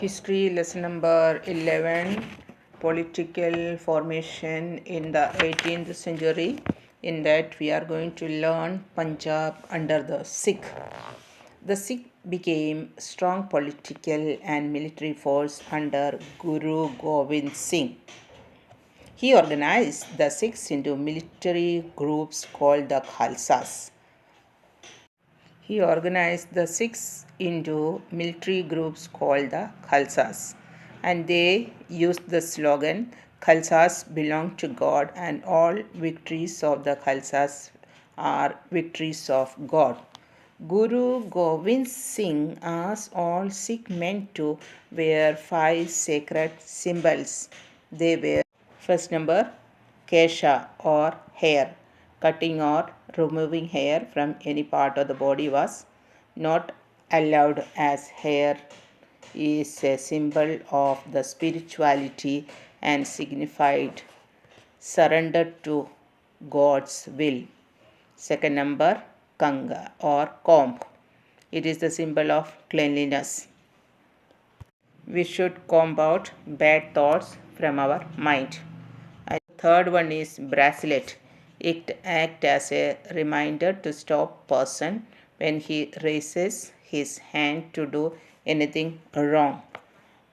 History lesson number 11, political formation in the 18th century. In that we are going to learn Punjab under the Sikh. The Sikh became strong political and military force under Guru Gobind Singh. He organized the Sikhs into military groups called the Khalsas. He organized the Sikhs into military groups called the Khalsas, and they used the slogan Khalsas belong to God and all victories of the Khalsas are victories of God. Guru Gobind Singh asked all Sikh men to wear 5 sacred symbols. They were first number Kesha or hair. Cutting or removing hair from any part of the body was not allowed, as hair is a symbol of the spirituality and signified surrender to God's will. Second number Kanga or comb. It is the symbol of cleanliness. We should comb out bad thoughts from our mind. And third one is bracelet. It acts as a reminder to stop person when he raises his hand to do anything wrong.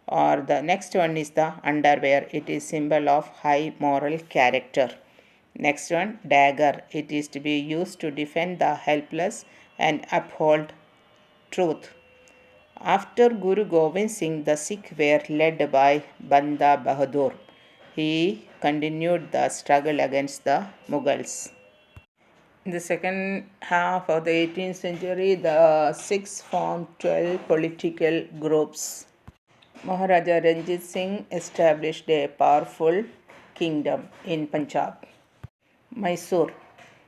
Or the next one is the underwear. It is symbol of high moral character. Next one, dagger. It is to be used to defend the helpless and uphold truth. After Guru Gobind Singh, the Sikh were led by Banda Bahadur. He continued the struggle against the Mughals. In the second half of the 18th century, the Sikhs formed 12 political groups. Maharaja Ranjit Singh established a powerful kingdom in Punjab. Mysore.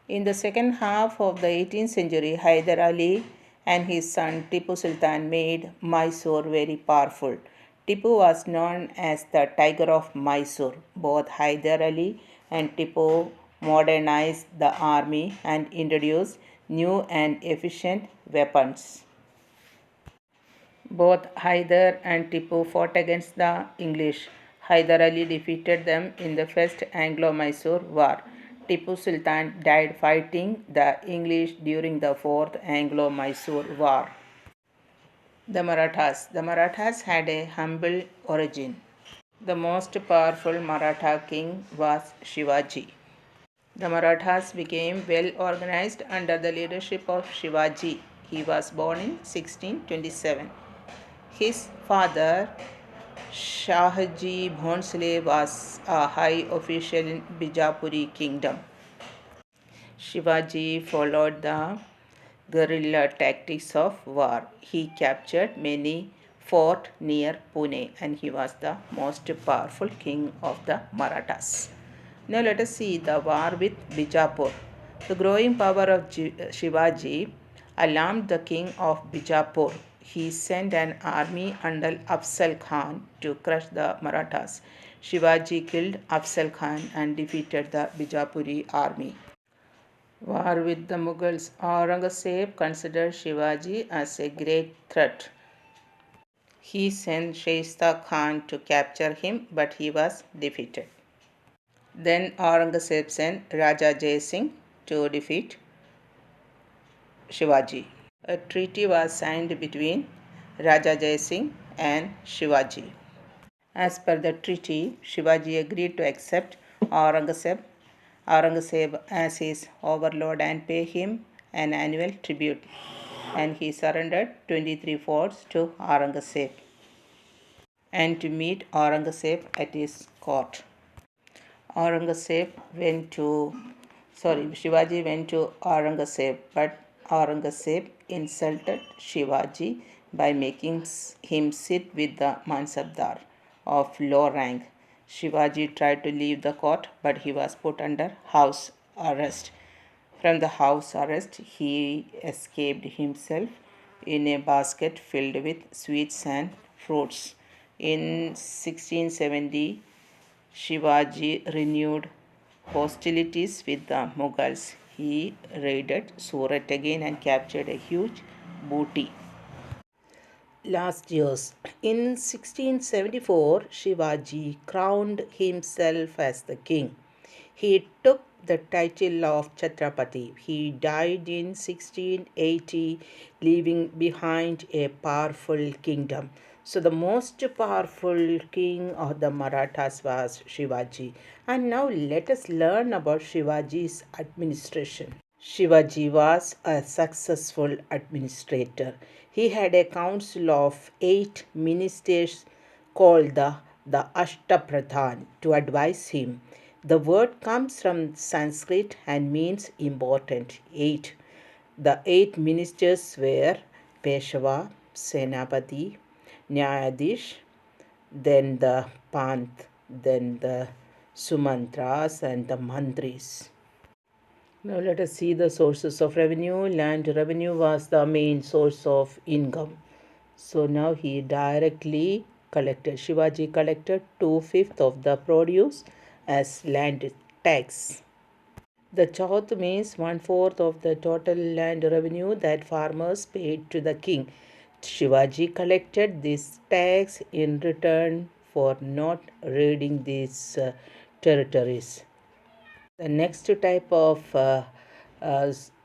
In the second half of the 18th century, Hyder Ali and his son Tipu Sultan made Mysore very powerful. Tipu was known as the Tiger of Mysore. Both Hyder Ali and Tipu modernized the army and introduced new and efficient weapons. Both Hyder and Tipu fought against the English. Hyder Ali defeated them in the First Anglo-Mysore War. Tipu Sultan died fighting the English during the Fourth Anglo-Mysore War. The Marathas had a humble origin. The most powerful Maratha king was Shivaji. The Marathas became well organized under the leadership of Shivaji. He was born in 1627. His father, Shahji Bhonsle, was a high official in Bijapuri kingdom. Shivaji followed the guerrilla tactics of war. He captured many forts near Pune and he was the most powerful king of the Marathas. Now let us see the war with Bijapur. The growing power of Shivaji alarmed the king of Bijapur. He sent an army under Afzal Khan to crush the Marathas. Shivaji killed Afzal Khan and defeated the Bijapuri army. War with the Mughals. Aurangzeb considered Shivaji as a great threat. He sent Shaista Khan to capture him, but he was defeated. Then Aurangzeb sent Raja Jai Singh to defeat Shivaji. A treaty was signed between Raja Jai Singh and Shivaji. As per the treaty, Shivaji agreed to accept Aurangzeb as his overlord and pay him an annual tribute, and he surrendered 23 forts to Aurangzeb and to meet Aurangzeb at his court. Shivaji went to Aurangzeb, but Aurangzeb insulted Shivaji by making him sit with the Mansabdar of low rank. Shivaji tried to leave the court, but he was put under house arrest. From the house arrest, he escaped himself in a basket filled with sweets and fruits. In 1670, Shivaji renewed hostilities with the Mughals. He raided Surat again and captured a huge booty. last years. In 1674, Shivaji crowned himself as the king. He took the title of Chhatrapati. He died in 1680, leaving behind a powerful kingdom. So, the most powerful king of the Marathas was Shivaji. And now, let us learn about Shivaji's administration. Shivaji was a successful administrator. He had a council of 8 ministers called the Ashtapradhan to advise him. The word comes from Sanskrit and means important. 8. The 8 ministers were Peshwa, Senapati, Nyayadish, then the Panth, then the Sumantras and the Mantris. Now let us see the sources of revenue. Land revenue was the main source of income. So now he directly collected. Shivaji collected 2/5 of the produce as land tax. The chauth means 1/4 of the total land revenue that farmers paid to the king. Shivaji collected this tax in return for not raiding these territories. The next type of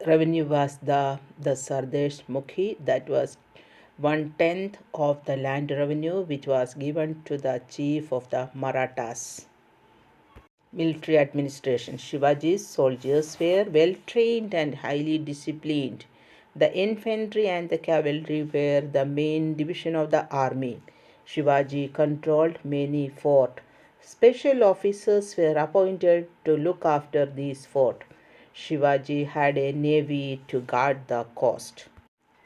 revenue was the Sardesh Mukhi, that was 1/10 of the land revenue which was given to the chief of the Marathas. Military administration. Shivaji's soldiers were well trained and highly disciplined. The infantry and the cavalry were the main division of the army. Shivaji controlled many forts. Special officers were appointed to look after these forts. Shivaji had a navy to guard the coast.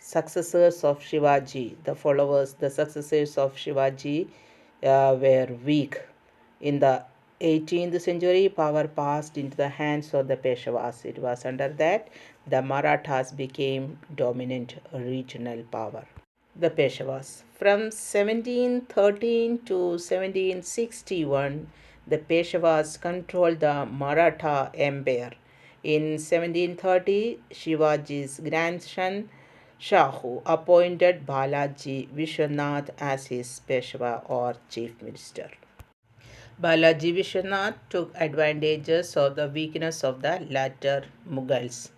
Successors of Shivaji, the successors of Shivaji were weak. In the 18th century, power passed into the hands of the Peshwas. It was under that the Marathas became dominant regional power. The Peshwas. From 1713 to 1761, the Peshwas controlled the Maratha Empire. In 1730, Shivaji's grandson Shahu appointed Balaji Vishwanath as his Peshwa or chief minister. Balaji Vishwanath took advantages of the weakness of the latter Mughals.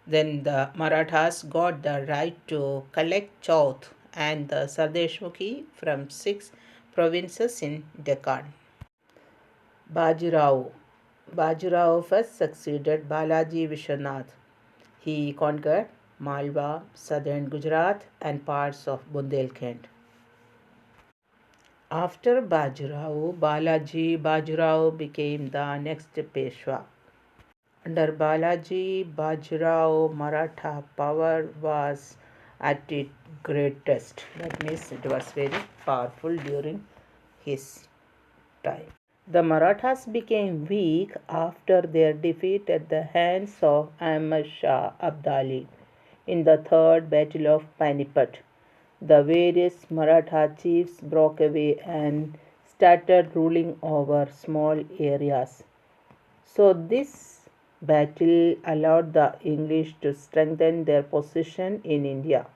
Then the Marathas got the right to collect Chauth and the Sardeshmukhi from 6 provinces in Deccan. Bajirao. Bajirao first succeeded Balaji Vishwanath. He conquered Malwa, southern Gujarat and parts of Bundelkhand. After Bajirao, Bajirao became the next Peshwa. Under Balaji Bajirao, Maratha power was at its greatest. That means it was very powerful during his time. The Marathas became weak after their defeat at the hands of Ahmad Shah Abdali in the Third Battle of Panipat. The various Maratha chiefs broke away and started ruling over small areas. So this battle allowed the English to strengthen their position in India.